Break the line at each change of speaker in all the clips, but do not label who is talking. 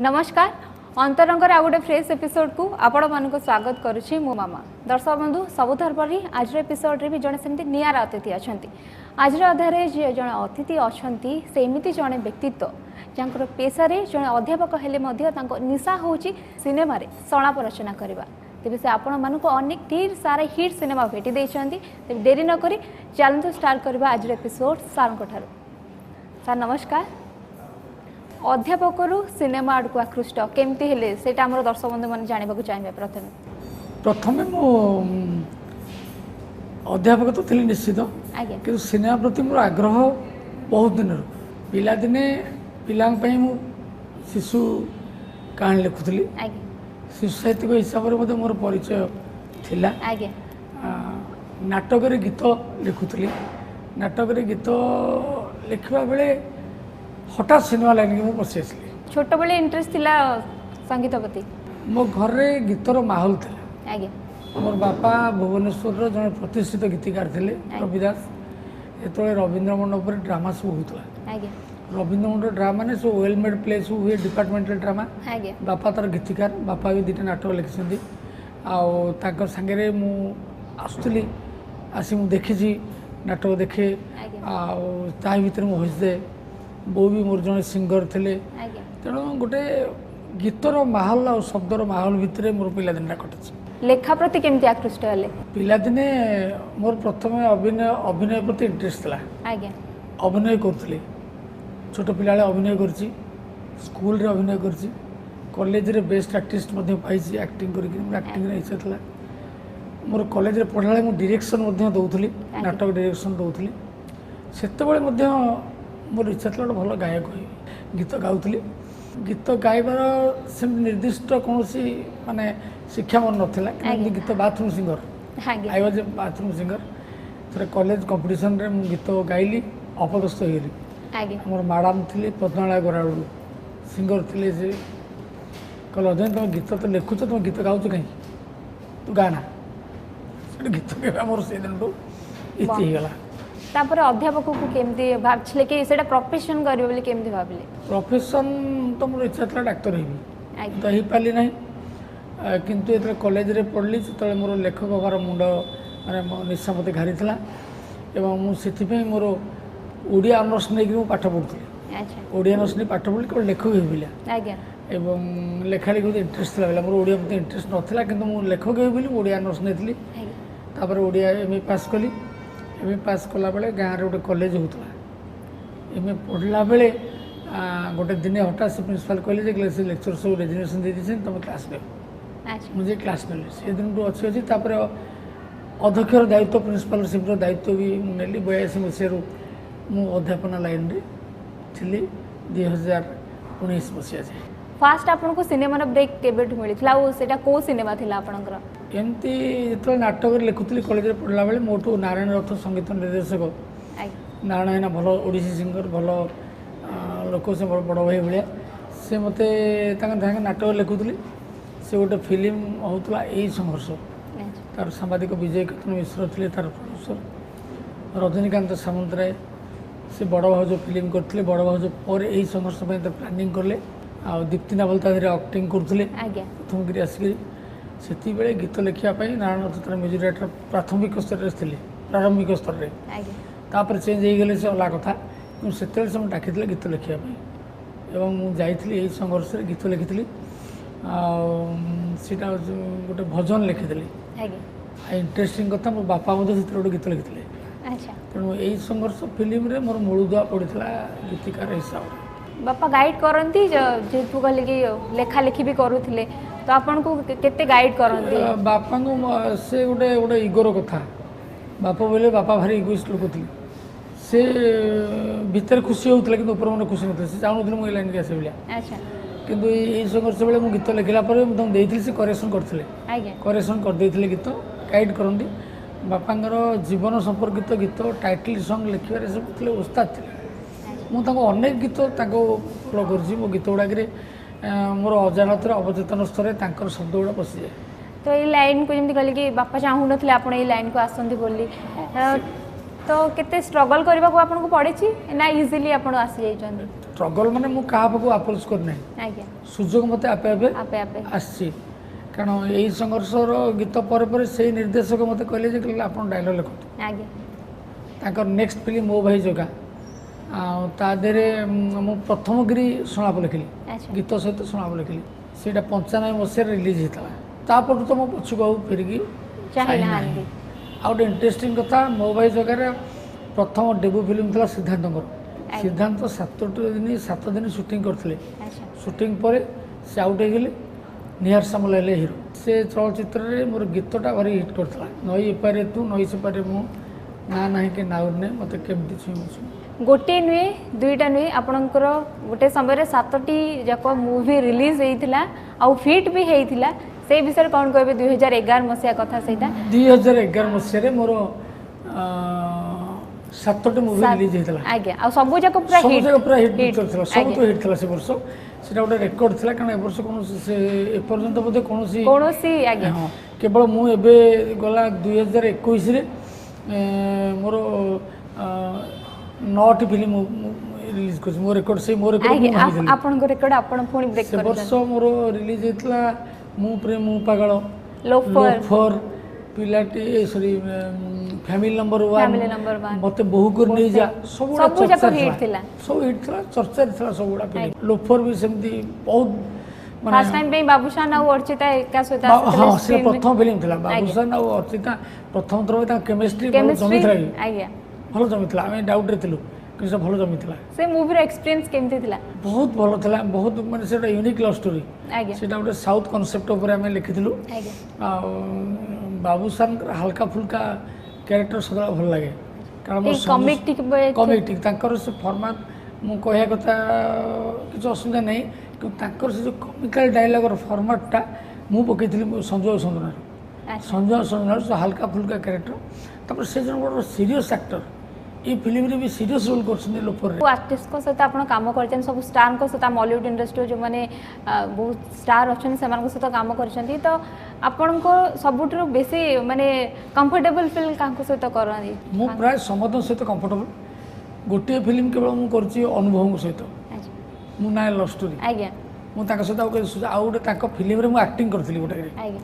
नमस्कार अंतरंगर आ गोटे fresh episode को आपण मानक स्वागत करुच्ची मो मामा दर्शक बंधु सबुथर परी आज एपिसोड रे भी जने सेमती नियारा अतिथि अछंती। आज अध्याय जे जने अतिथि अछंती सेमिति जने व्यक्तित्व जंकर पेशा रे जने अध्यापक हेले मध्य तांको निशा होची सिनेमा रे सणाप रचना करबा। तेबे से आपण मानक अनेक ढेर सारा हिट सिनेमा भेटी देछंती। तेबे देरी न करी चलंतु स्टार्ट करबा आज एपिसोड सारंक ठारो। सर नमस्कार। अध्यापक सिनेमा आड़ को आकृष्ट केमती हेले सेटा हमर दर्शक बंधु मन जानिबा को चाहिबे।
प्रथमे मो अध्यापक तो थिली निश्चित कि सिनेमा प्रति मोर आग्रह बहुत दिन पिला दिने पिलांग पई मु शिशु कहानी लिखुथली। शिशु साहित्य हिसाब से मोर परिचय थिला। नाटक रे गीत लिखुथली। नाटक रे गीत लिखवा बेले हठात सिनेमा लाइन के पशि आसली। छोट
बेले इंटरेस्ट थिला संगीत प्रति?
मो घर रे गीतर माहौल थिला। मोर बापा भुवनेश्वर जड़े प्रतिष्ठित गीतिकार थे रवि दास। जो रवींद्र मंडप पर ड्रामा सब होता रवींद्र मंडप ड्रामा ने सब वेल मेड प्ले सब हुए डिपार्टमेंटल ड्रामा। बापा तार गीतिकार बापा भी दुटा नाटक लिखिं आगे मु आसुली आसी मु देखी नाटक देखे ता भर मु हसी दे बो भी मोर जड़े सिंगर थे तेणु गोटे गीतर माहौल आ शब्दर माहौल भितर मोर पिलादिन कटे।
लेखा प्रति केमती आकृष्ट हेले?
पिलादिने मोर प्रथम अभिनय प्रति इंटरेस्ट था। अभिनय करुली छोट पिला अभिनय करछि स्कूल रे अभिनय करछि कॉलेज रे बेस्ट आर्टिस्ट पाई एक्टिंग कर एक्टिंग इच्छा था मोर कॉलेज रे पढ़ा मु डायरेक्शन दौली नाटक डायरेक्शन दौली सेतबेले मोर इच्छा था गोटे भल गायक हुई गीत गाउली गीत गाइबार से निर्दिष्ट कौन माने शिक्षा मन नाला गीत bathroom singer I was a bathroom singer थोड़े कॉलेज कंपटीशन रे गीत गाइली अपदस्थ हो गली। मोर मैडम थी पद्मनाला गराड़ू सिंगर थे से कहल अजय तुम गीत तो लिखुच तुम गीत गाँच कहीं तू गाना गीत गाइबा मोर से दिन इच्छा होगा।
तापर अध्यापक को केमती भाबछले कि सेटा प्रोफेशन करियो बोली केमती भाबले?
प्रोफेशन तो मोर इच्छा था डाक्टर हेबी तो ही पाली नहीं किंतु ये कॉलेज रे पढ़ली से मोर लेखक हबार मुंड माने निशा मत घारी था एवं मुझे मोर ओडिया ऑनर्स नहीं पाठ पढ़ुली ओडिया ऑनर्स नहीं पाठ पढ़ी केवल लेखक हेबिला एवं लेखा लिखा इंटरेस्ट लगे मोर ओडिया मत इंटरेस्ट नाला कि मुझे लेखक हेबिली ओडिया ऑनर्स नहीं तापर ओडिया एमए पास कली एमए पास कला बेले गाँव रे गोटे कॉलेज होता एमए पढ़ला बेले गोटे दिन हठात से प्रिंसिपाल कहले से लेक्चर सब रेजिग्नेशन दे दी तुम क्लास ले मुझे क्लास नेली से दिन अच्छी अच्छी अध्यक्ष दायित्व प्रिंसिपालशिप दायित्व भी नेली 82 मसीह मु अध्यापना लाइन रे थी 2019 मसीहा से।
फास्ट आपन को सिनेमा ब्रेक केबेट मिलता सेटा को सिनेमा थिला आपनकर?
एमती जो नाटक लिखुली कॉलेज रे पढ़ला बेले मोटू नारायण रथ संगीत निर्देशक नारायण भल ओडिसी सिंगर भल लोक से बड़ भाई भाया से मते नाटक लिखुली से गोटे फिल्म होता यही संघर्ष तार सांबादिक विजय केतन मिश्र थे तार प्रोड्यूसर रजनीकांत सामंतराय से बड़ भाज फिल्म करते बड़ भाज पर यही संघर्ष प्लानिंग कले आ दीप्ति नावल तार एक्टिंग करते प्रथम गिरी आसिक से गीत लिखापी नारायण तार म्यूजिक डायरेक्टर प्राथमिक स्तर थे प्रारंभिक स्तर में तापर चेंज हो गले से अलग कथा से डाक गीत लिखापी एवं मुझे संघर्ष गीत लिखी सीटा गोटे भजन लिखिली इंटरेस्टिंग कथा मो बापा गोटे गीत लिखी तेणु यही संघर्ष फिल्म रे मोर मूलदुआ पड़ा गीतिकार हिसाब से।
बापा गाइड करती जेहेतु कहले कि लेखा लिखी भी करुले तो आपन को केते गाइड करती?
बापा को से गोटे गोटे इगोर कथा बापा बोले बापा भारी इगोइस्ट लोक थे से भितर खुशी होता कि ऊपर मन खुशी ना चाहूँ मुझे लाइन के आसे भाया किंतु यही संघर्ष बेले मुझे गीत लिखला मुझे से करेक्शन करते करेक्शन करदे गीत गाइड करती बापांर जीवन संपर्कित गीत टाइटल सॉन्ग लिखिबारे सब थे उस्ताद थे मुझे अनेक गीत फॉलो कर मो गीत गुड़ाक मोर अजाणत अवचेतन स्तर में शब्द गुड़ा पशि जाए।
तो ये लाइन को जमी कहले कि बापा चाहू ना आप लाइन को आसती बोली तो केते स्ट्रगल करने को आपको पड़ी ना इजिली आप आसी जाइछन्ती?
स्ट्रगल माने मु कहा पाखु अप्रोच कर नहीं
आज्ञा
सुजोग मते आपे आपे
आपे आपे
आसी कारण यही संघर्षर गीत पर से निर्देशक मते कहले जे कहले आपण डायलॉग लिखत
आज्ञा
ताकर नेक्स्ट फिल्म मो भाई जोगा ता देरे मु प्रथम गिरी सुनाप लिखिली
अच्छा
गीत सहित सुनाप लिखिली सेटा 95 मसीह रिलीज होता तापर तो मो पछुक फेरिकी
चाहे नहांदी
आ गोटे इंटरेस्टिंग कथा मो भाई जगह प्रथम डेब्यू फिल्म था सिद्धांत सिद्धांत 7 दिन शूटिंग करते
अच्छा
शूटिंग पर से आउट हो निहार सामल हेले हिरो से चलचित्र में मोर गीतटा भारी हिट करता नई एपारे तू नई सेपारे मु ना ना कि नाउने मत केमती छुई
गोटे नुहे दुईटा नुहे आपणकर गोटे समय 7टी जाक मूवी रिलीज होता आउ फिट भी होता से विषय कौन कहे 2011 मसीहा कथा से
2011 मसीह मोर 7टी मूवी रिलीज होता
आज्ञा आ सब जाक पूरा हिट
पूरा हिट पिक्चर था सब तो हिट था से वर्ष सेटा गोटे रेकर्ड था कारण ए वर्ष कौन से एपर्यंत बोधे कौन
आज्ञा
हाँ केवल मु एबे गला 2021 रे मोर 9टी फिल्म रिलीज कर मो रेकर्ड से मो रेकर्ड
आपन को रेकर्ड आपन पुणी ब्रेक
कर वर्ष मोर रिलीज होता मु प्रेम मु पागल
लोफर
पिलाटी सॉरी फैमिली नंबर 1 मते बहु कर नहीं जा सब
जाक हिट थिला
सब हिट थिला चर्चा थिला सब गुडा फिल्म लोफर भी सेमती बहुत
फर्स्ट टाइम पे बाबूशान और अर्चिता एका सहित
हां से प्रथम फिल्म थिला बाबूशान और अर्चिता प्रथम थर ता केमिस्ट्री बहुत जमी थिला
आज्ञा
भलो जमी थिला हम डाउट रे थिलु कि से भलो जमी थिला
से मूवी रो एक्सपीरियंस केमती थिला
बहुत भलो थिला बहुत माने सेटा यूनिक लव स्टोरी
आज्ञा
सेटा गोटे साउथ कांसेप्ट ऊपर हम लिखिथिलु
आज्ञा
बाबूशान हल्का फुल्का कैरेक्टर सदा भल लगे कारण कॉमिक टिक तांकर से फॉर्मेट मु कहया कथा किछ असुविधा नहीं कि तांकर से जो कॉमिकल डायलॉग रो फॉर्मेटटा मु पकेथिली संजय संदनार जो हल्का फुल्का कैरेक्टर तापर से जन बड़ सीरियस एक्टर ये फिल्म रे भी सीरियस रोल करछन लोपर रे
आर्टिस्ट को सहित आपण काम करछन सब स्टार को सहित बॉलीवुड इंडस्ट्री जो माने बहुत स्टार अछन से मान सहित काम करछन तो आपण को सबुठरो बेसी माने कंफर्टेबल फील काको सहित करनी
मु प्राय समस्त सहित कंफर्टेबल गोटे फिल्म केवल मु करछि अनुभव सहित मु ना लव स्टोरी
आज्ञा
मु ताका सहित आउ गोटे ताका फिल्म रे मु एक्टिंग करथिली गोटे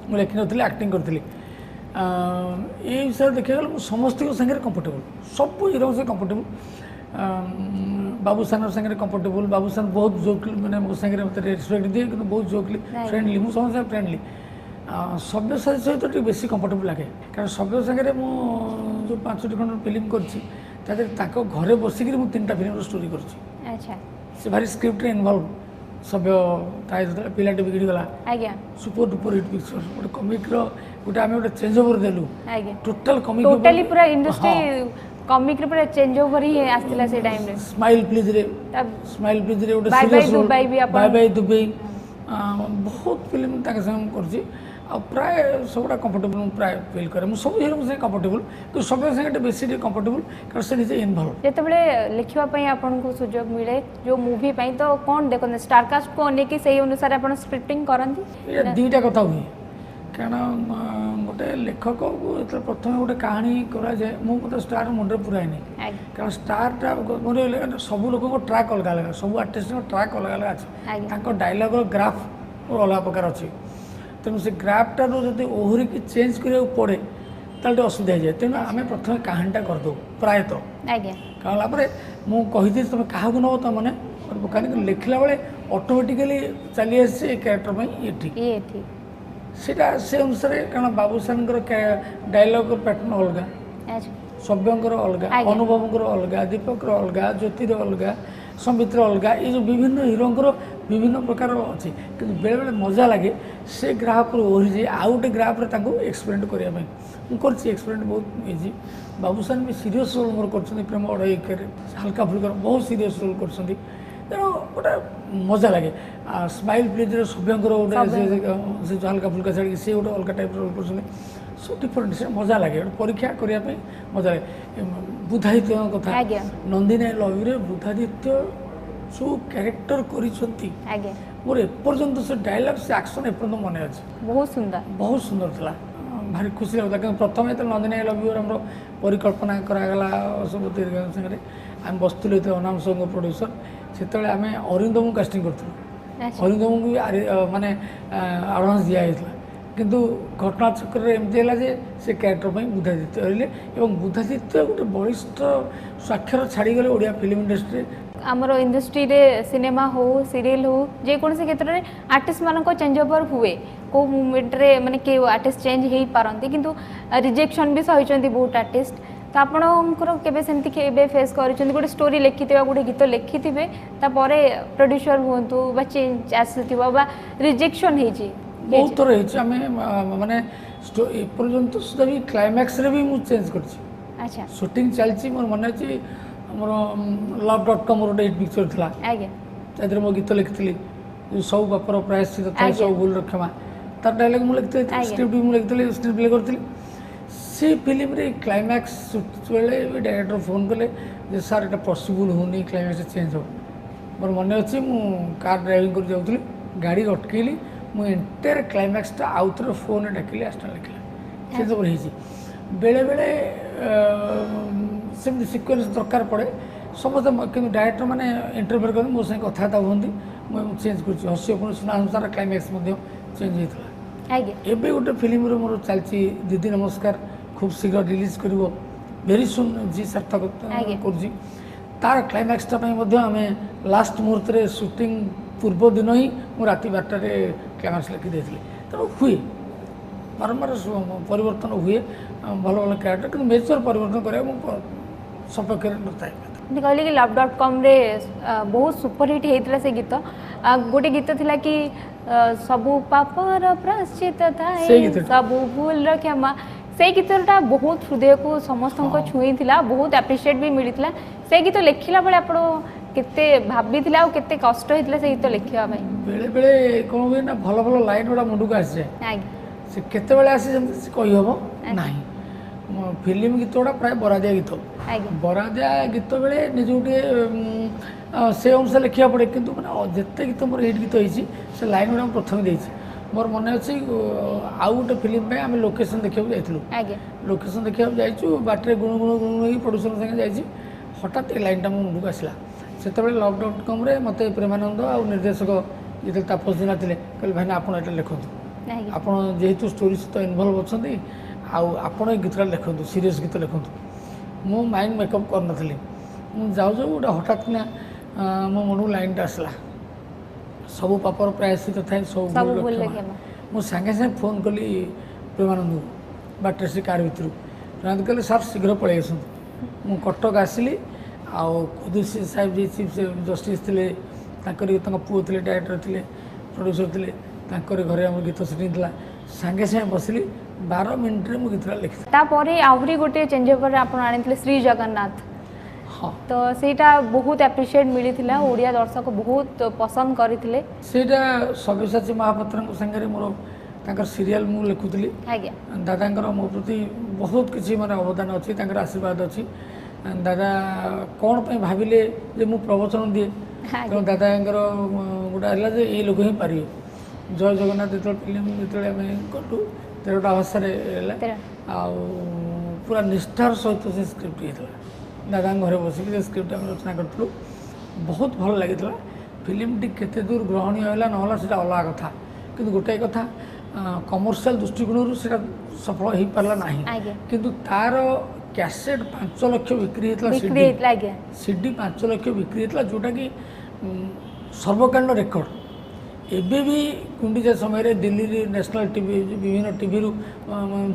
मु लेखि नथिली एक्टिंग करथिली ये विषय देखा गला समस्त संगे कंफर्टेबल सब हीरो से कंफर्टेबल बाबूसान संगे कंफर्टेबल बाबूसान बहुत जोकली मैंने मो संगे मत रेस्पेक्ट दिए कि बहुत जोकली फ्रेंडली मु समस्त फ्रेंडली सब्यसाची सहित बेसी कंफर्टेबल लगे कारण सब्य संगे मु जो 5टी खंड फिल्म कर घरे बसिक 3टा फिल्म स्टोरी कर भारी स्क्रिप्ट इनवल्व सभ्य पिलाटी बिगड़ी गला
आज्ञा
सुपर डुपर हिट पिक्चर गोटे कमिक गोटे आम गोटे चेंज ओवर देलु
आज्ञा
टोटल कमिक
टोटली पूरा इंडस्ट्री कमिक रे पूरा चेंज ओवर ही आस्तिला से टाइम रे
स्माइल प्लीज रे गोटे serious role bye bye Dubai बहुत फिल्म ताके संग करछि आ प्राय सबटा कंफर्टेबल प्राय फील करे मु सब हीरो से कंफर्टेबल तो सब संगे बेसी कंफर्टेबल कारण से निजे इन्वॉल्व
जेतेबेले लिखिबा पई आपन को सुजोग मिले जो मूवी पई तो कोन देखन स्टार कास्ट को ने कि सही अनुसार आपन स्क्रिप्टिंग करंती
ये दीटा कथा हुई कारण गोटे लेखक को प्रथम गोटे कहानी करा जाए मुझे स्टार मुंडे पुराए नहीं कारण स्टारटा मोर सब लोक ट्राक अलग अलग सब आर्टिस्ट ट्राक अलग अलग अच्छे डायलॉग ग्राफ अलग प्रकार अच्छे तेणु से ग्राफटा जो ओहरिकी चेंज करा पड़े ताले असुविधा हो जाए तेणु आम प्रथम कहानीटा करदे प्रायतः कहला मुझे तुम क्या नब तो मैंने कहानी लिखला बेले ऑटोमेटिकली चली आसे क्यारेक्टर ये ठीक सेटा से अनुसार कारण बाबूसान डायलॉग पैटर्न अलग सभ्यंकर अलग अनुभवंकर अलग दीपक अलग ज्योतिर अलग संबित अलग ये जो विभिन्न हीरोंकर विभिन्न प्रकार अच्छी कि बेले बेले मजा लगे से ग्राफ ओहरी जाए आउ गोटे ग्राफ एक्सपेरिमेंट करने मुझे एक्सपेरिमेंट बहुत इजी बाबूसान भी सीरीयस रोल मोर कर प्रेम अढ़ाई हल्का फुल्का बहुत सीरीयस रोल कर तेणु गोटे मजा लगे स्माइल प्लीज सभ्यंकर गोटे से हल्का फुल्का छाड़ी सी गोटे अलग टाइप रोल कर सब डिफरेंट से मजा लगे परीक्षा करने मजा लगे बुधादित्य कथा नंदिनी लव रे बुधादित्य जो क्यारेक्टर करिसंती मोर एपर्यंत से डायलॉग से एक्शन एपर्यंत मन अच्छे बहुत सुंदर था भारी खुशी लगता प्रथम जो नंदिनी लव यू आम परिकल्पना करागला सब संगे आम बसुलु अनाम सॉन्ग प्रोड्यूसर ସେତେବେଳେ ଆମେ ଅରିନ୍ଦମକୁ କାଷ୍ଟିଂ କରିଥିଲୁ।
ଆଚ୍ଛା
ଅରିନ୍ଦମକୁ ବି ମାନେ ଆଡ଼ଭାନ୍ସ ଦିଆଯାଇଥିଲା, କିନ୍ତୁ ଘଟଣା ଚକ୍ରରେ ଏମିତି ହେଲା ଯେ ସେ କ୍ୟାରେକ୍ଟର ପାଇଁ ବୁଦ୍ଧାଦିତ୍ୟ ରହିଲେ ଏବଂ ବୁଦ୍ଧାଦିତ୍ୟ ଗୋଟେ ବଳିଷ୍ଠ ସ୍ୱାକ୍ଷର ଛାଡ଼ିଗଲେ ଓଡ଼ିଆ ଫିଲ୍ମ ଇଣ୍ଡଷ୍ଟ୍ରିରେ।
ଆମର ଇଣ୍ଡଷ୍ଟ୍ରିରେ ସିନେମା ହଉ ସିରିଏଲ୍ ହଉ ଯେକୌଣସି କ୍ଷେତ୍ରରେ ଆର୍ଟିଷ୍ଟ ମାନଙ୍କ ଚେଞ୍ଜ ଓଭର ହୁଏ, କେଉଁ ମୁଭମେଣ୍ଟରେ ମାନେ କେଉଁ ଆର୍ଟିଷ୍ଟ ଚେଞ୍ଜ ହେଇପାରନ୍ତି, କିନ୍ତୁ ରିଜେକ୍ସନ୍ ବି ସହିଛନ୍ତି ବହୁତ ଆର୍ଟିଷ୍ଟ। ତ ଆପଣଙ୍କର କେବେ ସେମିତି କେବେ ଫେସ୍ କରିଛନ୍ତି ଗୋଟେ ଷ୍ଟୋରି ଲେଖିଥିବେ ଗୋଟେ ଗୀତ ଲେଖିଥିବେ ତାପରେ ପ୍ରଡ୍ୟୁସର ହୁଅନ୍ତୁ ବା ଚେଞ୍ଜ ଆସିଥିବ ବା ରିଜେକ୍ସନ୍ ହେଇଛି?
ବହୁତ ଥର ହେଇଛି। ଆମେ ମାନେ ଏପର୍ଯ୍ୟନ୍ତ ସୁଦ୍ଧା ବି କ୍ଲାଇମ୍ୟାକ୍ସରେ ବି ମୁଁ ଚେଞ୍ଜ କରିଛି।
ଆଚ୍ଛା
ସୁଟିଂ ଚାଲିଛି, ମୋର ମନେ ଅଛି ଆମର love.com ଗୋଟେ ହିଟ୍ ପିକ୍ଚର ଥିଲା,
ଆଜ୍ଞା
ତାଦେହରେ ମୋ ଗୀତ ଲେଖିଥିଲି ସବୁ ବାପର ପ୍ରାୟଶ୍ଚିତ ଥାଏ ସବୁ ଭୁଲର କ୍ଷମା, ତାର ଡାଇଲଗ ମୁଁ ଲେଖିଥିଲି, ସ୍କ୍ରିପ୍ଟ ବି ମୁଁ ଲେଖିଥିଲି, ସ୍କ୍ରିପ୍ଟ ପ୍ଲେ କରିଥିଲି। ସେ ଫିଲ୍ମରେ କ୍ଲାଇମ୍ୟାକ୍ସ ବେଳେ ଡାଇରେକ୍ଟର ଫୋନ୍ କଲେ ଯେ ସାର୍ ଏଇଟା ପସିବୁଲ୍ ହେଉନି, କ୍ଲାଇମ୍ୟାକ୍ସ ଚେଞ୍ଜ ହେବ। ମୋର ମନେ ଅଛି ମୁଁ କାର୍ ଡ୍ରାଇଭିଂ କରି ଯାଉଥିଲି, ଗାଡ଼ି ଅଟକେଇଲି, ମୁଁ ଏଣ୍ଟାୟାର କ୍ଲାଇମ୍ୟାକ୍ସଟା ଆଉ ଥରେ ଫୋନ୍ରେ ଡାକିଲି, ଆସିଷ୍ଟାଣ୍ଟ ଲେଖିଲା, ସେ ସବୁ ହେଇଛି। ବେଳେବେଳେ ସେମିତି ସିକ୍ୱେନ୍ସ ଦରକାର ପଡ଼େ ସମସ୍ତେ, କିନ୍ତୁ ଡାଇରେକ୍ଟର ମାନେ ଇଣ୍ଟରଫିୟର କରନ୍ତି, ମୋ ସାଙ୍ଗେ କଥାବାର୍ତ୍ତା ହୁଅନ୍ତି, ମୁଁ ଚେଞ୍ଜ କରୁଛି। ହସି ପୁଣି ସୁନା ଅନୁସାର କ୍ଲାଇମ୍ୟାକ୍ସ ମଧ୍ୟ ଚେଞ୍ଜ ହେଇଥିଲା।
ଆଜ୍ଞା
ଏବେ ଗୋଟେ ଫିଲ୍ମରେ ମୋର ଚାଲିଛି ଦିଦି ନମସ୍କାର, ଖୁବ୍ ଶୀଘ୍ର ରିଲିଜ୍ କରିବ, ଭେରି ସୁନ୍ ଜି ସାର୍ଥକ କରୁଛି। ତାର କ୍ଲାଇମ୍ୟାକ୍ସଟା ପାଇଁ ମଧ୍ୟ ଆମେ ଲାଷ୍ଟ ମୁହୂର୍ତ୍ତରେ ସୁଟିଂ ପୂର୍ବ ଦିନ ହିଁ ମୁଁ ରାତି 12ଟାରେ କ୍ଲାଇମ୍ୟାକ୍ସ ଲେଖି ଦେଇଥିଲି। ତେଣୁ ହୁଏ ବାରମ୍ବାର ପରିବର୍ତ୍ତନ ହୁଏ, ଭଲ ଭଲ କ୍ୟାରେକ୍ଟର, କିନ୍ତୁ ମେଜର ପରିବର୍ତ୍ତନ କରିବାକୁ ମୁଁ ସପକ୍ଷରେ ନଥାଏ।
କହିଲେ କି love.comରେ ବହୁତ ସୁପରହିଟ୍ ହେଇଥିଲା ସେ ଗୀତ। ଗୋଟେ ଗୀତ ଥିଲା କି ସବୁ ପାପର ପ୍ରାୟଶ୍ଚିତ ଥାଏ ସବୁ ଭୁଲର କ୍ଷମା, ସେଇ ଗୀତଟା ବହୁତ ହୃଦୟକୁ ସମସ୍ତଙ୍କ ଛୁଇଁଥିଲା, ବହୁତ ଆପ୍ରିସିଏଟ୍ ବି ମିଳିଥିଲା। ସେ ଗୀତ ଲେଖିଲା ବେଳେ ଆପଣ କେତେ ଭାବିଥିଲେ ଆଉ କେତେ କଷ୍ଟ ହେଇଥିଲା ସେ ଗୀତ ଲେଖିବା ପାଇଁ?
ବେଳେବେଳେ କ'ଣ ହୁଏ ନା ଭଲ ଭଲ ଲାଇନ୍ ଗୁଡ଼ା ମୁଣ୍ଡକୁ ଆସିଯାଏ,
ଆଜ୍ଞା
ସେ କେତେବେଳେ ଆସେ ସେମିତି କହିହେବ ନାହିଁ। ଫିଲ୍ମ ଗୀତ ଗୁଡ଼ା ପ୍ରାୟ ବରାଦିଆ ଗୀତ, ବରାଦିଆ ଗୀତ ବେଳେ ନିଜକୁ ଟିକେ ସେ ଅନୁସାରେ ଲେଖିବାକୁ ପଡ଼େ, କିନ୍ତୁ ମାନେ ଯେତେ ଗୀତ ମୋର ହିଟ୍ ଗୀତ ହେଇଛି ସେ ଲାଇନ୍ ଗୁଡ଼ା ମୁଁ ପ୍ରଥମେ ଦେଇଛି। ମୋର ମନେ ଅଛି ଆଉ ଗୋଟେ ଫିଲ୍ମ ପାଇଁ ଆମେ ଲୋକେସନ୍ ଦେଖିବାକୁ ଯାଇଥିଲୁ, ଲୋକେସନ୍ ଦେଖିବାକୁ ଯାଇଛୁ, ବାଟରେ ଗୁଣୁ ଗୁଣୁ ଗୁଣୁ ହେଇକି ପ୍ରଡ୍ୟୁସର ସାଙ୍ଗେ ଯାଇଛି, ହଠାତ୍ ଏ ଲାଇନ୍ଟା ମୋ ମୁଣ୍ଡକୁ ଆସିଲା। ସେତେବେଳେ love.comରେ ମୋତେ ପ୍ରେମାନନ୍ଦ ଆଉ ନିର୍ଦ୍ଦେଶକ ଯେତେବେଳେ ତାପସ ଜେନା ଥିଲେ, କହିଲେ ଭାଇନା ଆପଣ ଏଇଟା ଲେଖନ୍ତୁ, ଆପଣ ଯେହେତୁ ଷ୍ଟୋରି ସହିତ ଇନଭଲ୍ଭ ଅଛନ୍ତି ଆଉ ଆପଣ ଏ ଗୀତଟା ଲେଖନ୍ତୁ, ସିରିୟସ୍ ଗୀତ ଲେଖନ୍ତୁ। ମୁଁ ମାଇଣ୍ଡ ମେକଅପ୍ କରିନଥିଲି, ମୁଁ ଯାଉ ଯାଉ ଗୋଟେ ହଠାତ୍ କିନା ମୋ ମନକୁ ଲାଇନ୍ଟା ଆସିଲା, ସବୁ ପାପର ପ୍ରାୟଶ୍ଚିତ ଥାଏ ସବୁ ଭୁଲର କ୍ଷମା। ମୁଁ ସାଙ୍ଗେ ସାଙ୍ଗେ ଫୋନ୍ କଲି ପ୍ରେମାନନ୍ଦକୁ ବାଟରେ ସେ କାର୍ ଭିତରୁ, ପ୍ରେମାନନ୍ଦ କହିଲେ ସାର୍ ଶୀଘ୍ର ପଳେଇ ଆସନ୍ତୁ। ମୁଁ କଟକ ଆସିଲି, ଆଉ କୁଦୁସି ସାହେବ ଯିଏ ଚିଫ୍ ଜଷ୍ଟିସ୍ ଥିଲେ, ତାଙ୍କରି ତାଙ୍କ ପୁଅ ଥିଲେ, ଡାଇରେକ୍ଟର ଥିଲେ, ପ୍ରଡ୍ୟୁସର ଥିଲେ, ତାଙ୍କରି ଘରେ ଆମର ଗୀତ ସେଟିଂ ଥିଲା। ସାଙ୍ଗେ ସାଙ୍ଗେ ବସିଲି, 12 ମିନିଟ୍ରେ ମୁଁ ଗୀତଟା ଲେଖିଥିଲି।
ତାପରେ ଆହୁରି ଗୋଟେ ଚେଞ୍ଜ ଓଭର ଆପଣ ଆଣିଥିଲେ ଶ୍ରୀ ଜଗନ୍ନାଥ, ତ ସେଇଟା ବହୁତ ଆପ୍ରିସିଏଟ୍ ମିଳିଥିଲା, ଓଡ଼ିଆ ଦର୍ଶକ ବହୁତ ପସନ୍ଦ କରିଥିଲେ। ସେଇଟା
ସବ୍ୟସାଚୀ ମହାପାତ୍ରଙ୍କ ସାଙ୍ଗରେ ମୋର ତାଙ୍କର ସିରିଏଲ୍ ମୁଁ ଲେଖୁଥିଲି। ଦାଦାଙ୍କର ମୋ ପ୍ରତି ବହୁତ କିଛି ମାନେ ଅବଦାନ ଅଛି, ତାଙ୍କର ଆଶୀର୍ବାଦ ଅଛି। ଦାଦା କ'ଣ ପାଇଁ ଭାବିଲେ ଯେ ମୁଁ ପ୍ରବଚନ ଦିଏ, ତେଣୁ ଦାଦାଙ୍କର ଗୋଟେ ହେଲା ଯେ ଏଇ ଲୋକ ହିଁ ପାରିବେ। ଜୟ ଜଗନ୍ନାଥ ଯେତେବେଳେ ଫିଲ୍ମ ଯେତେବେଳେ ଆମେ କଲୁ 13ଟା ଭାଷାରେ ହେଲା, ଆଉ ପୁରା ନିଷ୍ଠାର ସହିତ ସେ ସ୍କ୍ରିପ୍ଟ ହେଇଥିଲା। ଦାଦାଙ୍କ ଘରେ ବସିକି ସେ ସ୍କ୍ରିପ୍ଟ ଆମେ ରଚନା କରିଥିଲୁ, ବହୁତ ଭଲ ଲାଗିଥିଲା। ଫିଲ୍ମଟି କେତେ ଦୂର ଗ୍ରହଣୀୟ ହେଲା ନହେଲା ସେଇଟା ଅଲଗା କଥା, କିନ୍ତୁ ଗୋଟାଏ କଥା କମର୍ସିଆଲ ଦୃଷ୍ଟିକୋଣରୁ ସେଇଟା ସଫଳ ହେଇପାରିଲା ନାହିଁ, କିନ୍ତୁ ତାର କ୍ୟାସେଟ୍ 5 ଲକ୍ଷ ବିକ୍ରି ହେଇଥିଲା, ସିଡି 5 ଲକ୍ଷ ବିକ୍ରି ହେଇଥିଲା, ଯେଉଁଟାକି ସର୍ବକାଳୀନ ରେକର୍ଡ଼। ଏବେ ବି ଗୁଣ୍ଡିଚା ସମୟରେ ଦିଲ୍ଲୀରେ ନ୍ୟାସନାଲ୍ ଟିଭି ବିଭିନ୍ନ ଟିଭିରୁ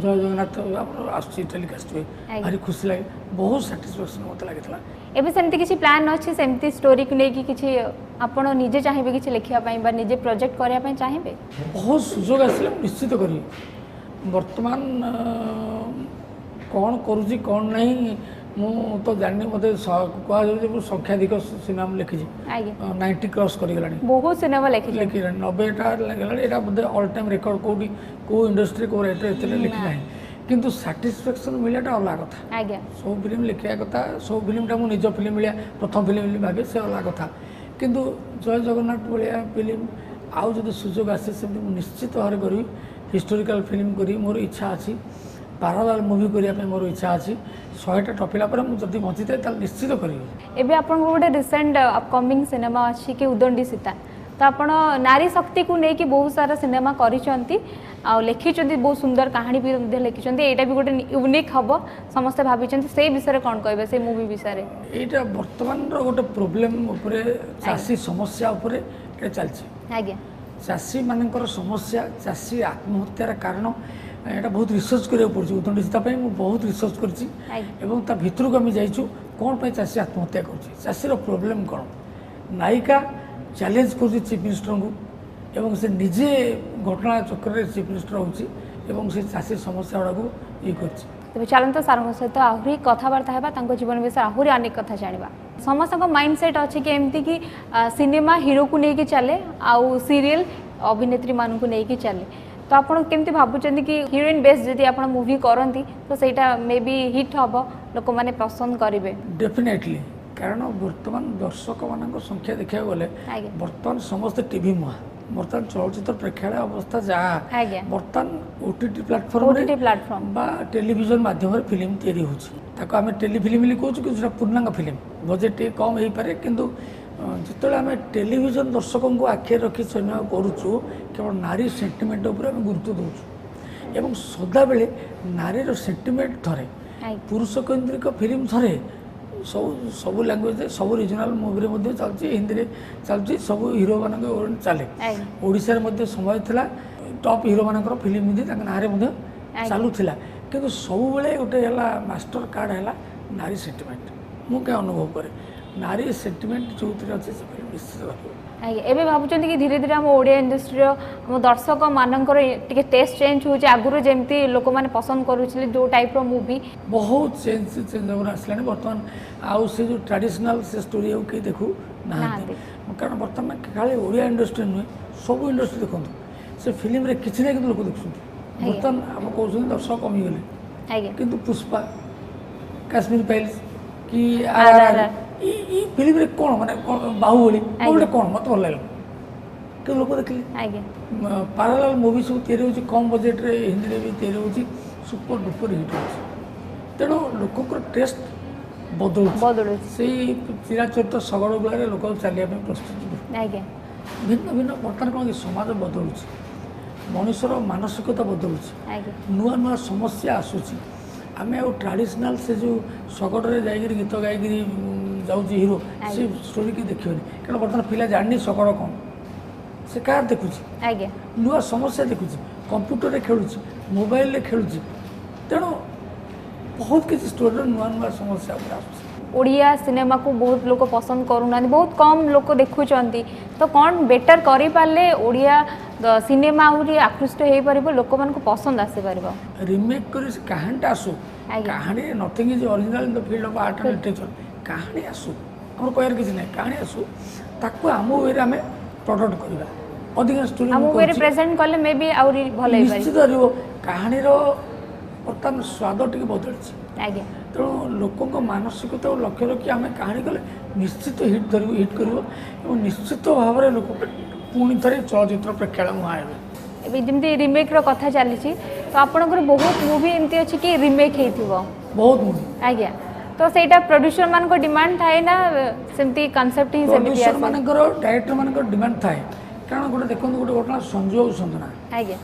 ଜୟ ଜଗନ୍ନାଥ ଆମର ଆସୁଛି, ଟେଲିକାଷ୍ଟ ହୁଏ, ଭାରି ଖୁସି ଲାଗେ, ବହୁତ ସାଟିସ୍ଫ୍ୟାକ୍ସନ୍ ମୋତେ ଲାଗିଥିଲା।
ଏବେ ସେମିତି କିଛି ପ୍ଲାନ୍ ଅଛି, ସେମିତି ଷ୍ଟୋରିକୁ ନେଇକି କିଛି ଆପଣ ନିଜେ ଚାହିଁବେ କିଛି ଲେଖିବା ପାଇଁ ବା ନିଜେ ପ୍ରୋଜେକ୍ଟ କରିବା ପାଇଁ ଚାହିଁବେ?
ବହୁତ ସୁଯୋଗ ଆସିଲେ ମୁଁ ନିଶ୍ଚିତ କରିବି। ବର୍ତ୍ତମାନ କ'ଣ କରୁଛି କ'ଣ ନାହିଁ ମୁଁ ତ ଜାଣିନି, ମୋତେ କୁହାଯାଉଛି ମୁଁ ସଂଖ୍ୟାଧିକ ସିନେମା ଲେଖିଛି, 90 କ୍ରସ୍ କରିଗଲାଣି,
ବହୁତ ସିନେମା ଲେଖିଲାଣି,
90ଟା ଲାଗିଲାଣି। ଏଇଟା ବୋଧେ ଅଲ୍ ଟାଇମ୍ ରେକର୍ଡ଼, କେଉଁଠି କେଉଁ ଇଣ୍ଡଷ୍ଟ୍ରି କେଉଁ ରେଟ୍ରେ ଏତେ ଲେଖି ନାହିଁ, କିନ୍ତୁ ସାଟିସ୍ଫ୍ୟାକ୍ସନ୍ ମିଳିବାଟା ଅଲଗା କଥା। ସବୁ ଫିଲ୍ମ ଲେଖିବା କଥା, ସବୁ ଫିଲ୍ମଟା ମୁଁ ନିଜ ଫିଲ୍ମ ଭଳିଆ ପ୍ରଥମ ଫିଲ୍ମ ବୋଲି ଭାବେ, ସେ ଅଲଗା କଥା। କିନ୍ତୁ ଜୟ ଜଗନ୍ନାଥ ଭଳିଆ ଫିଲ୍ମ ଆଉ ଯଦି ସୁଯୋଗ ଆସେ ସେମିତି ମୁଁ ନିଶ୍ଚିତ ଭାବରେ କରିବି, ହିଷ୍ଟୋରିକାଲ ଫିଲ୍ମ କରିବି, ମୋର ଇଚ୍ଛା ଅଛି। ପାରାଲାଲ ମୁଭି କରିବା ପାଇଁ ମୋର ଇଚ୍ଛା ଅଛି। 100ଟା ଟପିଲା ପରେ ମୁଁ ଯଦି ବଞ୍ଚିଥାଏ ତାହେଲେ ନିଶ୍ଚିତ କରିବି।
ଏବେ ଆପଣଙ୍କର ଗୋଟେ ରିସେଣ୍ଟ ଅପକମିଂ ସିନେମା ଅଛି କି ଉଦଣ୍ଡି ସୀତା, ତ ଆପଣ ନାରୀ ଶକ୍ତିକୁ ନେଇକି ବହୁତ ସାରା ସିନେମା କରିଛନ୍ତି ଆଉ ଲେଖିଛନ୍ତି, ବହୁତ ସୁନ୍ଦର କାହାଣୀ ବି ମଧ୍ୟ ଲେଖିଛନ୍ତି। ଏଇଟା ବି ଗୋଟେ ୟୁନିକ୍ ହେବ ସମସ୍ତେ ଭାବିଛନ୍ତି। ସେଇ ବିଷୟରେ କ'ଣ କହିବେ ସେ ମୁଭି ବିଷୟରେ?
ଏଇଟା ବର୍ତ୍ତମାନର ଗୋଟେ ପ୍ରୋବ୍ଲେମ୍ ଉପରେ, ଚାଷୀ ସମସ୍ୟା ଉପରେ ଏଇଟା ଚାଲିଛି।
ଆଜ୍ଞା,
ଚାଷୀମାନଙ୍କର ସମସ୍ୟା, ଚାଷୀ ଆତ୍ମହତ୍ୟାର କାରଣ, ଏଇଟା ବହୁତ ରିସର୍ଚ୍ଚ କରିବାକୁ ପଡ଼ୁଛି। ଉଦଣ୍ଡି ସୀତା ପାଇଁ ମୁଁ ବହୁତ ରିସର୍ଚ୍ଚ କରିଛି ଏବଂ ତା ଭିତରକୁ ଆମେ ଯାଇଛୁ କ'ଣ ପାଇଁ ଚାଷୀ ଆତ୍ମହତ୍ୟା କରୁଛି, ଚାଷୀର ପ୍ରୋବ୍ଲେମ୍ କ'ଣ। ନାୟିକା ଚ୍ୟାଲେଞ୍ଜ କରୁଛି ଚିଫ୍ ମିନିଷ୍ଟରଙ୍କୁ ଏବଂ ସେ ନିଜେ ଘଟଣା ଚକ୍ରରେ ଚିଫ୍ ମିନିଷ୍ଟର ହେଉଛି ଏବଂ ସେ ଚାଷୀ ସମସ୍ୟା ଗୁଡ଼ାକୁ ଇଏ କରିଛି।
ତେବେ ଚାଲନ୍ତୁ ସାର୍ଙ୍କ ସହିତ ଆହୁରି କଥାବାର୍ତ୍ତା ହେବା, ତାଙ୍କ ଜୀବନ ବିଷୟରେ ଆହୁରି ଅନେକ କଥା ଜାଣିବା। ସମସ୍ତଙ୍କ ମାଇଣ୍ଡ ସେଟ୍ ଅଛି କି ଏମିତି କି ସିନେମା ହିରୋକୁ ନେଇକି ଚାଲେ ଆଉ ସିରିଏଲ ଅଭିନେତ୍ରୀ ମାନଙ୍କୁ ନେଇକି ଚାଲେ, ତ ଆପଣ କେମିତି ଭାବୁଛନ୍ତି କି ହିରୋଇନ୍ ବେସ୍ ଯଦି ଆପଣ ମୁଭି କରନ୍ତି ତ ସେଇଟା ମେ ବି ହିଟ୍ ହେବ, ଲୋକମାନେ ପସନ୍ଦ କରିବେ?
ଡେଫିନେଟଲି, କାରଣ ବର୍ତ୍ତମାନ ଦର୍ଶକମାନଙ୍କ ସଂଖ୍ୟା ଦେଖିବାକୁ ଗଲେ ବର୍ତ୍ତମାନ ସମସ୍ତେ ଟିଭି ମୁହାଁ। ବର୍ତ୍ତମାନ ଚଳଚ୍ଚିତ୍ର ପ୍ରେକ୍ଷାଳୟ ଅବସ୍ଥା ଯାହା, ବର୍ତ୍ତମାନ OTT ପ୍ଲାଟଫର୍ମ ବା ଟେଲିଭିଜନ ମାଧ୍ୟମରେ ଫିଲ୍ମ ତିଆରି ହେଉଛି। ତାକୁ ଆମେ ଟେଲିଫିଲ୍ମ ବୋଲି କହୁଛୁ, କିନ୍ତୁ ସେଟା ପୂର୍ଣ୍ଣାଙ୍ଗ ଫିଲ୍ମ, ବଜେଟ୍ ଟିକେ କମ୍ ହେଇପାରେ, କିନ୍ତୁ ଯେତେବେଳେ ଆମେ ଟେଲିଭିଜନ ଦର୍ଶକଙ୍କୁ ଆଖିରେ ରଖି ସିନେମା କରୁଛୁ କେବଳ ନାରୀ ସେଣ୍ଟିମେଣ୍ଟ ଉପରେ ଆମେ ଗୁରୁତ୍ୱ ଦେଉଛୁ ଏବଂ ସଦାବେଳେ ନାରୀର ସେଣ୍ଟିମେଣ୍ଟ ଥରେ, ପୁରୁଷ କୈନ୍ଦ୍ରିକ ଫିଲ୍ମ ଥରେ, ସବୁ ଲାଙ୍ଗୁଏଜରେ, ସବୁ ରିଜନାଲ ମୁଭିରେ ମଧ୍ୟ ଚାଲୁଛି, ହିନ୍ଦୀରେ ଚାଲୁଛି, ସବୁ ହିରୋମାନଙ୍କ ଚାଲେ। ଓଡ଼ିଶାରେ ମଧ୍ୟ ସମୟ ଥିଲା ଟପ୍ ହିରୋମାନଙ୍କର ଫିଲ୍ମ ମଧ୍ୟ ତାଙ୍କ ନାଁରେ ମଧ୍ୟ ଚାଲୁଥିଲା, କିନ୍ତୁ ସବୁବେଳେ ଗୋଟେ ହେଲା ମାଷ୍ଟର କାର୍ଡ଼ ହେଲା ନାରୀ ସେଣ୍ଟିମେଣ୍ଟ। ମୁଁ କାହିଁ ଅନୁଭବ କରେ ନାରୀ ସେଣ୍ଟିମେଣ୍ଟ ଯେଉଁଥିରେ ଅଛି ସେ ଫିଲ୍ମ ନିଶ୍ଚିତ ରହିବ।
ଆଜ୍ଞା, ଏବେ ଭାବୁଛନ୍ତି କି ଧୀରେ ଧୀରେ ଆମ ଓଡ଼ିଆ ଇଣ୍ଡଷ୍ଟ୍ରିର ଆମ ଦର୍ଶକମାନଙ୍କର ଟିକେ ଟେଷ୍ଟ ଚେଞ୍ଜ ହେଉଛି? ଆଗରୁ ଯେମିତି ଲୋକମାନେ ପସନ୍ଦ କରୁଥିଲେ ଯେଉଁ ଟାଇପ୍ର ମୁଭି, ବହୁତ
ଚେଞ୍ଜ ଓଭର ଆସିଲାଣି ବର୍ତ୍ତମାନ। ଆଉ ସେ ଯେଉଁ ଟ୍ରାଡ଼ିସନାଲ୍ ସେ ଷ୍ଟୋରି ଆଉ କେହି ଦେଖୁ ନାହାନ୍ତି, କାରଣ ବର୍ତ୍ତମାନ ଖାଲି ଓଡ଼ିଆ ଇଣ୍ଡଷ୍ଟ୍ରି ନୁହେଁ, ସବୁ ଇଣ୍ଡଷ୍ଟ୍ରି ଦେଖନ୍ତୁ, ସେ ଫିଲ୍ମରେ କିଛି ନାହିଁ କିନ୍ତୁ ଲୋକ ଦେଖୁଛନ୍ତି। ବର୍ତ୍ତମାନ ଆମେ କହୁଛନ୍ତି ଦର୍ଶକ କମିଗଲେ, କିନ୍ତୁ ପୁଷ୍ପା, କାଶ୍ମୀର ଫାଇଲ୍ସ କି RRR ଏଇ ଫିଲ୍ମରେ କ'ଣ ମାନେ ବାହୁବଳି ଗୋଟେ କ'ଣ ମୋତେ ଭଲ ଲାଗିଲା, କିନ୍ତୁ ଲୋକ ଦେଖିଲେ। ପାରାଲାଲ ମୁଭି ସବୁ ତିଆରି ହେଉଛି କମ୍ ବଜେଟ୍ରେ, ହିନ୍ଦୀରେ ବି ତିଆରି ହେଉଛି, ସୁପର ଡୁପର ହିଟ୍ ହେଉଛି। ତେଣୁ ଲୋକଙ୍କର ଟେଷ୍ଟ ବଦଳୁଛି, ସେଇ ଚିରାଚରିତ ଶଗଡ଼ ଗୁଡ଼ାରେ ଲୋକ ଚାଲିବା ପାଇଁ ପ୍ରସ୍ତୁତ। ଭିନ୍ନ ଭିନ୍ନ ବର୍ତ୍ତମାନ କ'ଣ କି ସମାଜ ବଦଳୁଛି, ମଣିଷର ମାନସିକତା ବଦଳୁଛି, ନୂଆ ନୂଆ ସମସ୍ୟା ଆସୁଛି। ଆମେ ଆଉ ଟ୍ରାଡ଼ିସନାଲ୍ ସେ ଯେଉଁ ଶଗଡ଼ରେ ଯାଇକିରି ଗୀତ ଗାଇକିରି ଯାଉଛି ହିରୋ, ସେ ଷ୍ଟୋରି କି ଦେଖିବନି, କାରଣ ବର୍ତ୍ତମାନ ପିଲା ଜାଣିନି ଶଗଡ଼ କ'ଣ, ସେ କାହାର ଦେଖୁଛି, ନୂଆ ସମସ୍ୟା ଦେଖୁଛି, କମ୍ପ୍ୟୁଟରରେ ଖେଳୁଛି, ମୋବାଇଲରେ ଖେଳୁଛି। ତେଣୁ ବହୁତ କିଛି ଷ୍ଟୋରିର ନୂଆ ନୂଆ ସମସ୍ୟା ଉପରେ ଆସୁଛି।
ଓଡ଼ିଆ ସିନେମାକୁ ବହୁତ ଲୋକ ପସନ୍ଦ କରୁନାହାନ୍ତି, ବହୁତ କମ୍ ଲୋକ ଦେଖୁଛନ୍ତି, ତ କ'ଣ ବେଟର୍ କରିପାରିଲେ ଓଡ଼ିଆ ସିନେମା ଆହୁରି ଆକୃଷ୍ଟ ହେଇପାରିବ, ଲୋକମାନଙ୍କୁ ପସନ୍ଦ ଆସିପାରିବ?
ରିମେକ୍ କରି କାହାଣୀଟା ଆସୁ, କାହାଣୀରେ Nothing is original in the field of art and literature. କାହାଣୀ ଆସୁ, ଆମର କହିବାର କିଛି ନାହିଁ, କାହାଣୀ ଆସୁ, ତାକୁ ଆମ ୱେରେ ଆମେ ପ୍ରଡକ୍ଟ କରିବା। ଅଧିକାଂଶ ଷ୍ଟୋରି
ଆମ ୱେରେ ପ୍ରେଜେଣ୍ଟ କଲେ ମେ ବି ଆହୁରି ଭଲ ହେଇପାରିବ।
ନିଶ୍ଚିତ ରହିବ। କାହାଣୀର ବର୍ତ୍ତମାନ ସ୍ୱାଦ ଟିକେ ବଦଳିଛି, ତେଣୁ ଲୋକଙ୍କ ମାନସିକତାକୁ ଲକ୍ଷ୍ୟ ରଖି ଆମେ କାହାଣୀ କଲେ ନିଶ୍ଚିତ ହିଟ୍ କରିବ ଏବଂ ନିଶ୍ଚିତ ଭାବରେ ଲୋକ ପୁଣି ଥରେ ଚଳଚ୍ଚିତ୍ର ପ୍ରେକ୍ଷାଳୟ ମୁହାଁ ହେବେ।
ଏବେ ଯେମିତି ରିମେକ୍ର କଥା ଚାଲିଛି, ତ ଆପଣଙ୍କର ବହୁତ ମୁଭି ଏମିତି ଅଛି କି ରିମେକ୍ ହେଇଥିବ?
ବହୁତ ମୁଭି।
ତ ସେଇଟା ପ୍ରଡ୍ୟୁସର ମାନଙ୍କ ଡିମାଣ୍ଡ ଥାଏ ନା ସେମିତି କନସେପ୍ଟ ହିଁ ସେମିତି ଆସେ?
ପ୍ରଡ୍ୟୁସର ମାନଙ୍କର, ଡାଇରେକ୍ଟର ମାନଙ୍କର ଡିମାଣ୍ଡ ଥାଏ, କାରଣ ଗୋଟେ ଦେଖନ୍ତୁ ଗୋଟେ ଘଟଣା ସଞ୍ଜୁ ଆଉ ସନ୍ଦନା,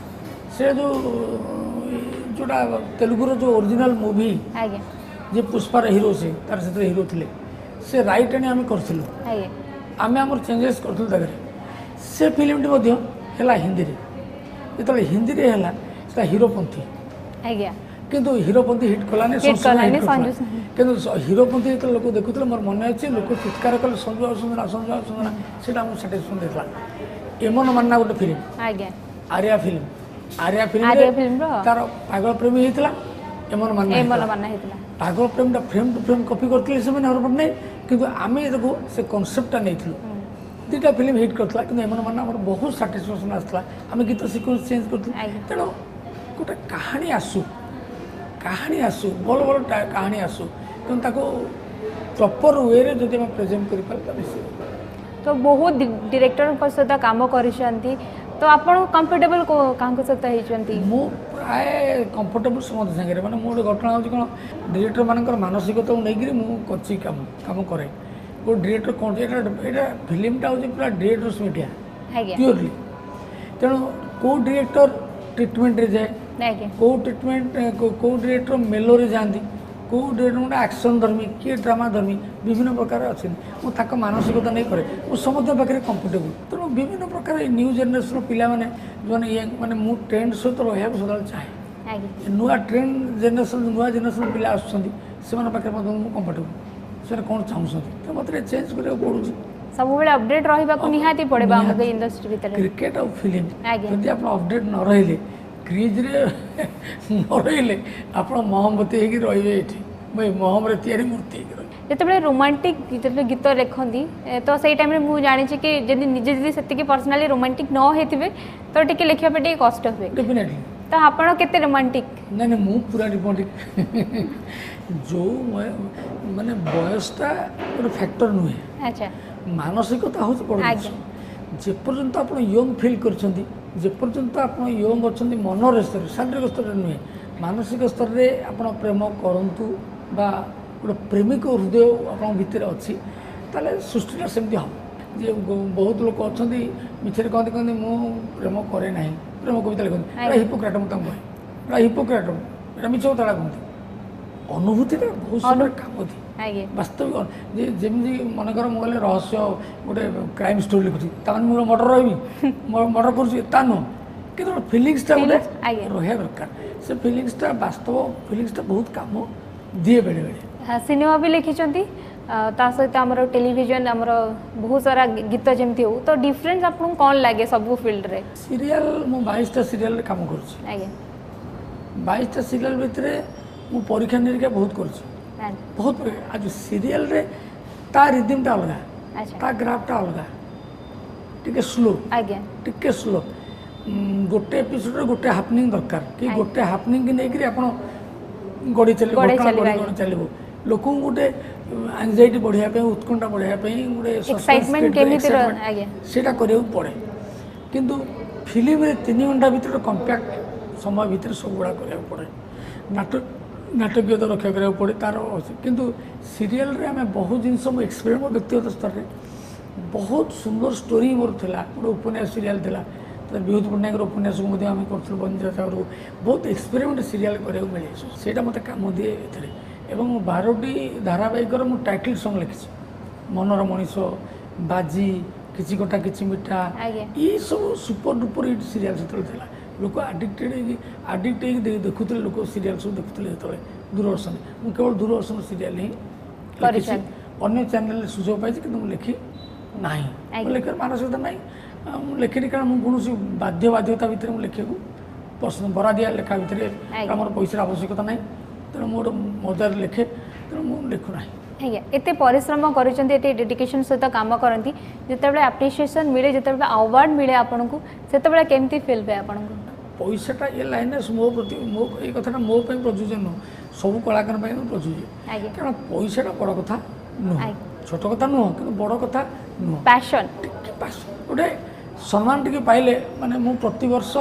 ସେ ଯେଉଁଟା ତେଲୁଗୁର ଯେଉଁ ଓରିଜିନାଲ ମୁଭି, ଯେ ପୁଷ୍ପାର ହିରୋ, ସେ ତାର ସେଥିରେ ହିରୋ ଥିଲେ, ସେ ରାଇଟ୍ ଆଣି ଆମେ କରିଥିଲୁ, ଆମେ ଆମର ଚେଞ୍ଜେସ୍ କରିଥିଲୁ ତା ଦେହରେ। ସେ ଫିଲ୍ମଟି ମଧ୍ୟ ହେଲା ହିନ୍ଦୀରେ, ଯେତେବେଳେ ହିନ୍ଦୀରେ ହେଲା ସେଟା ହିରୋପନ୍ଥୀ, କିନ୍ତୁ ହିରୋପନ୍ଥୀ ହିଟ୍ କଲାନି, କିନ୍ତୁ ହିରୋପନ୍ଥୀ ଯେତେବେଳେ ଲୋକ ଦେଖୁଥିଲେ, ମୋର ମନେ ଅଛି ଲୋକ ଚିତ୍କାର କଲେ ସଞ୍ଜୁ ଆଉ ସନ୍ଦନା, ସଞ୍ଜୁ ଆଉ ସନ୍ଦନା, ସେଇଟା ଆମକୁ ସାଟିସ୍ଫାକ୍ସନ୍ ଦେଇଥିଲା। ଏମନ ମାନ୍ନା ଗୋଟେ film, Arya film, Arya film ତାର ପାଗଳ ପ୍ରେମୀ ହେଇଥିଲା, ଏମନ ମାନ୍ନା ହେଇଥିଲା। ପାଗଳ ପ୍ରେମଟା ଫ୍ରେମ୍ ଟୁ ଫ୍ରେମ୍ କପି କରିଥିଲେ ସେମାନେ, ହରପଟ ନାହିଁ, କିନ୍ତୁ ଆମେ ତାକୁ ସେ କନସେପ୍ଟଟା ନେଇଥିଲୁ। ଦୁଇଟା ଫିଲ୍ମ ହିଟ୍ କରିଥିଲା, କିନ୍ତୁ ଏମନ ମାନ୍ନା ଆମର ବହୁତ ସାଟିସ୍ଫାକ୍ସନ୍ ଆସିଥିଲା। ଆମେ ଗୀତ ସିକ୍ୱେନ୍ସ ଚେଞ୍ଜ କରିଥିଲୁ। ତେଣୁ ଗୋଟେ କାହାଣୀ ଆସୁ, ଭଲ ଭଲ କାହାଣୀ ଆସୁ, କିନ୍ତୁ ତାକୁ ପ୍ରପର ୱେରେ ଯଦି ଆମେ ପ୍ରେଜେଣ୍ଟ କରିପାରିବା ବେଶୀ।
ତ ବହୁତ ଡିରେକ୍ଟରଙ୍କ ସହିତ କାମ କରିଛନ୍ତି, ତ तो आपण कंफर्टेबल को कांको सहित हेचंती
मु प्राय कंफर्टेबल समझ संगे माने मो घटना होची कोन डायरेक्टर मानकर मानसिकता नहीं मु करची काम करे वो डायरेक्टर कौन एटा फिल्मटा होची पूरा डायरेक्टर स्मिटिया
आगे
प्योरली तेणु को डायरेक्टर ट्रीटमेंट रे जाए
आगे
को ट्रीटमेंट को डायरेक्टर मेलो रे जांदी को डायरेक्टर गोटे एक्शन धर्मी किए ड्रामा धर्मी विभिन्न प्रकार अच्छे मुझे मानसिकता नहीं करे वो समस्त पाखे कंफर्टेबल तेणु विभिन्न प्रकार न्यू जेनेरेशन पिला माने जो माने मु ट्रेंड सहित रहा सदा चाहे
आगे
नुआ ट्रेंड जेनेरेशन नुआ जेनेरेशन पिला आसुँच पाखे कंफर्टेबल से कौन चाहते तो मतलब चेंज करा पड़ू
सब बेले अपडेट रहिबा को निहाती पड़ेबा हम इंडस्ट्री भीतर
क्रिकेट और फिल्म
आगे
जदि आप अपडेट न रहिले क्रिज रे न रहिले आप मोहम्मती होगी रही ये मोहम्मद तैयारी मूर्ति होगी
जिते रोमांटिक जिते गीत लिखती तो से टाइम मुझे जानी कि जब निजे जब से पर्सनाली रोमांटिक न होते तो टे लिखा पे कष्ट हुए
डेफिनेटली
तो आपड़ के रोमांटिक
नहीं नहीं मु पूरा रोमांटिक जो माने बयसटा गोटे फैक्टर नुहे
अच्छा
मानसिकता हूँ बड़ जेपर्यंत आप यंग फिल कर जेपर्यंत आप यंग अच्छा मनर स्तर शारीरिक स्तर नुहे मानसिक स्तर में आप प्रेम करूँ बा गोटे प्रेमिक हृदय आप भितर अच्छी ताले सृष्टिटा सेमती हम जे बहुत लोग अच्छा मिछे कहते कहते मु प्रेम करे ना प्रेम कविता लिखते हिपोक्रेट मुझे हिपोक्रेट एटा मिछ कथा कहते अनुभूतिटा बहुत समय काम थी वास्तविक जमी मनकर मुझे रहस्य गोटे क्राइम स्टोरी लिखुची मुझे मर्डर रही मर्डर करुँचा नुह कि फिलिंगसटा गोटे रहा दरकार से फिलिंगसटा वास्तव फिलिंगसटा बहुत काम दिए बेले बेले
सिनेमा भी लिखिं ता सहित आमर टेलीविजन आमर बहुत सारा गीत जमती हो तो डिफरेंस आपको कौन लगे सब फील्ड रे
सीरियल मु 22टा सीरियल रे काम करूची
आगे
22टा सीरियल भितर मु परीक्षा निरीक्षा बहुत करूची बहुत आज सीरियल रे ता रिदमटा अलगा
अच्छा
ता ग्राफटा अलगा टिके स्लो
आगे
टिके स्लो गोटे एपिसोड रे गोटे हैपनिंग दरकार कि गोटे हैपनिंग की लेकरी आपण गड़ी चली चलो लोक गोटे एंजाइटी बढ़िया उत्कंठा बढ़िया गोटे
एक्साइटमेंट केमिति आगे
सेटा करियो पड़े किंतु फिल्म रे 3 घंटा भीतर कंपैक्ट समय भीतर सब गुड़ा करियो पड़े नाटकीयता रक्षा करा पड़े तार किंतु सीरियल रे हमें बहुत जिनस एक्सपेरिमेंट व्यक्तिगत स्तर में बहुत सुंदर स्टोरी मोर थिला गोटे उपन्यास सीरियल थिला विभूति पट्टनायक उपन्यास को कर बंजा बहुत एक्सपेरिमेंट सीरियल करा मिले से मत कम दिए एवं 12टी धारावाहिक टाइटल सॉन्ग लिखी मनर मनीष बाजी किसी कटा किसी मिठा ये सब सुपर डुपर हिट सीरियल से लोक आडिक्ट देखुते लोक सीरियल सब देखुते जो दूरदर्शन मुझे केवल दूरदर्शन सीरियल ही अन्य चैनल सुजोग पाई कि लिखी ना लिखार मानसिकता ना लिखिनी कारण मुझे कौन बाध्यता भितर मुझे लिखे पसंद बरादिया लेखा भितर आम पैसा आवश्यकता ना तेणु मोर मजार लिखे तेणु मुझे लिखुना
एत परिश्रम कर डेडिकेशन सहित काम करती जिते एप्रिसिएशन मिले जिते अवार्ड मिले आपन को से केमती फिल हुए आपन को
पैसाटा ये लाइनेस मो प्रति मो ये कथा मो प्रयोज्य नुह सब कलाकार प्रयोज्य कारण पैसाटा बड़ कथा नुह छोट कथा नुह कि बड़ कथा नुह
पैशन
गोटे सम्मान टी पाइले माने मु प्रति वर्ष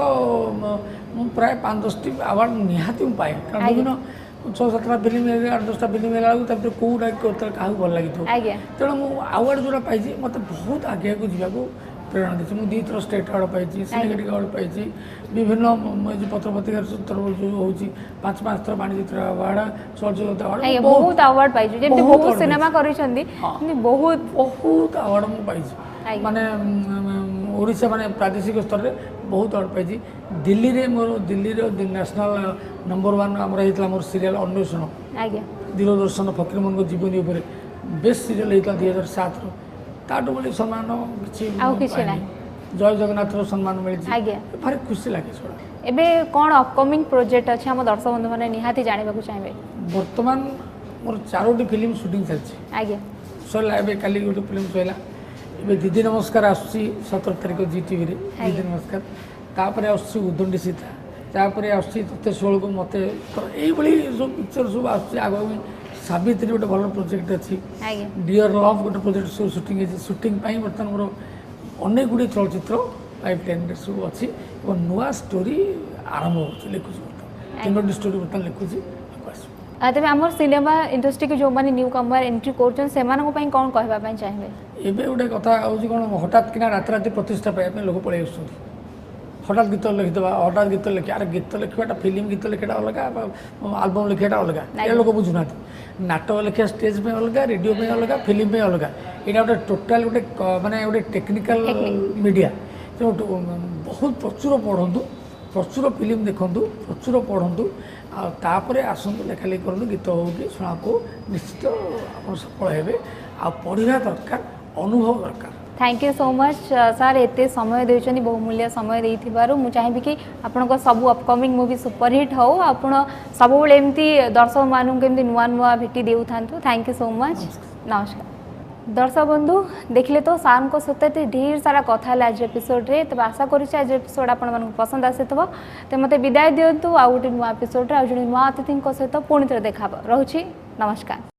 मु प्राय 5-10टी अवार्ड निहाती पाए कारण विभिन्न 6-7टा फिल्म 8-10टा फिल्म है कौटा क्या भल लगी तेणु मुझे अवार्ड जोड़ा पाई मत बहुत आगे को जीवा प्रेरणा देती मुझे 2 थर स्टेट अवार्ड पाई सिनेमेटिक अवार्ड पाई विभिन्न पत्र पत्रिका तरफ जो हो 5-5 थर वाणिज्य अवार्ड चलचित्र अवार्ड
बहुत अवार्ड पाई बहुत सिनेमा बहुत
बहुत अवार्ड मुझे पाई माने ओडिशा माने प्रादेशिक स्तर में बहुत अवार्ड पाई दिल्ली रे मोर दिल्ली रे नेशनल नंबर 1 आमर होता मोर सीरियल अन्वेषण दूरदर्शन फकीर मोहन जीवनी उपर बेस्ट सीरियल होता 2007 ताटू बड़ी सम्मान किसी जय जगन्नाथ सम्मान मिली भारी खुशी लगे
एबे कौन अपकमिंग प्रोजेक्ट अच्छे हम दर्शक बंधु मैंने निहाती जानवा चाहिए
बर्तमान मोर 4टी फिल्म शूटिंग चलती सरला ए काली गोटे फिल्म सरला ए दीदी नमस्कार आसूसी 17 तारिख जी टीवी रे दीदी नमस्कार तापर आसूसी उदंडी सीता तापर आसूसी तते 16 को मत यही सब पिक्चर सब आसूसी आगे सावित्री गोटे भल प्रोजेक्ट अच्छी डियर लव गोटे प्रोजेक्ट सब शूटिंग शूटिंग बर्तमान मोर अनेक गुड़े चलचित्र पाइपलाइन सब अच्छी और नुआ स्टोरी आरंभ हो लिखुची तीनोटी स्टोरी बर्तमान लिखुची
तेज आम सिनेमा इंडस्ट्री के जो मैंने न्यू कमर एंट्री कर कौन कहवाई चाहिए
एवं गोटे कथा हूँ कौन हठात किना रात राति प्रतिष्ठा पाइबा लोक पलि आस हठात गीत लिखिदेवा हठात गीत लिखा अरे गीत लिखा फिल्म गीत लिखा अलग आलबम लिखा अलग ये लोक बुझुना नाटक लिखा स्टेज पे अलग रेडियो पे अलग फिल्म पे अलग यहाँ गोटे टोटाल गोटे मानने गोटे टेक्निकल मीडिया तो बहुत प्रचुर पढ़ु प्रचुर फिल्म देखूँ प्रचुर पढ़ु आपर आसतु लेखा लिखि करूँ गीत हो कि शुणा को निश्चित आप सफल हे आ पढ़ा दरकार अनुभव दरकार
thank you so much sir एत समय देते बहुमूल्य समय देथिबारु मु चाहिए कि आपन सब अपकमिंग मूवी सुपरहिट हो आपण सब एमती दर्शक मानू केमती नुआ नुआ भेटी देउ थांतु थैंक यू सो मच नमस्कार दर्शक बंधु देखले तो सार को सहित ढेर सारा कथा है आज एपिसोड रे तब आशा करुच्छे आज एपिसोड आपन पसंद आसीथबो तो मते विदाय दियंतु आ गोटे नुआ एपिसोड रे आ जणे नुआ अतिथि सहित पुणी थे देखा रोची नमस्कार।